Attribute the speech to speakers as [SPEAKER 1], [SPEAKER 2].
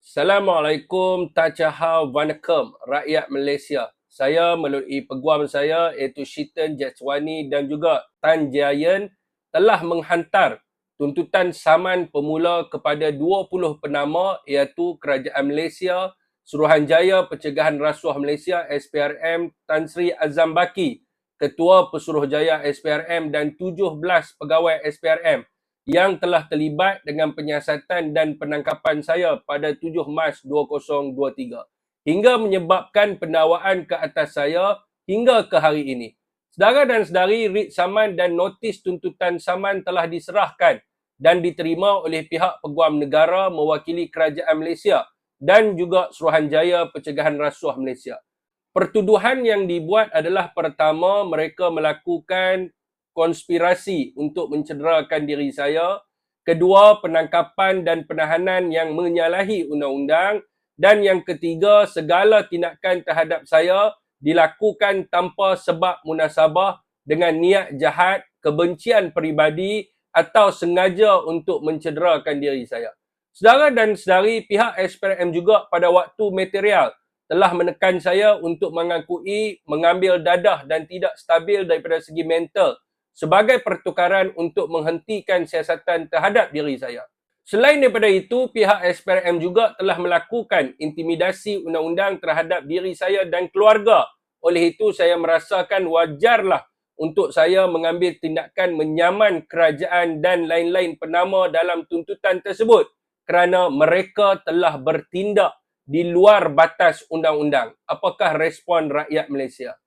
[SPEAKER 1] Assalamualaikum, Tajahau Vanakkam, rakyat Malaysia. Saya melalui peguam saya iaitu Shitan Jetswani dan juga Tan Jayan telah menghantar tuntutan saman pemula kepada 20 penama iaitu Kerajaan Malaysia, Suruhanjaya Pencegahan Rasuah Malaysia SPRM Tan Sri Azam Baki, Ketua Pesuruhjaya SPRM dan 17 pegawai SPRM yang telah terlibat dengan penyiasatan dan penangkapan saya pada 7 Mac 2023 hingga menyebabkan pendakwaan ke atas saya hingga ke hari ini. Saudara dan saudari, writ saman dan notis tuntutan saman telah diserahkan dan diterima oleh pihak Peguam Negara mewakili Kerajaan Malaysia dan juga Suruhanjaya Pencegahan Rasuah Malaysia. Pertuduhan yang dibuat adalah pertama, mereka melakukan konspirasi untuk mencederakan diri saya. Kedua, penangkapan dan penahanan yang menyalahi undang-undang. Dan yang ketiga, segala tindakan terhadap saya dilakukan tanpa sebab munasabah dengan niat jahat, kebencian peribadi atau sengaja untuk mencederakan diri saya. Saudara dan saudari, pihak SPRM juga pada waktu material telah menekan saya untuk mengakui mengambil dadah dan tidak stabil daripada segi mental sebagai pertukaran untuk menghentikan siasatan terhadap diri saya. Selain daripada itu, pihak SPRM juga telah melakukan intimidasi undang-undang terhadap diri saya dan keluarga. Oleh itu, saya merasakan wajarlah untuk saya mengambil tindakan menyaman kerajaan dan lain-lain penama dalam tuntutan tersebut kerana mereka telah bertindak di luar batas undang-undang. Apakah respon rakyat Malaysia?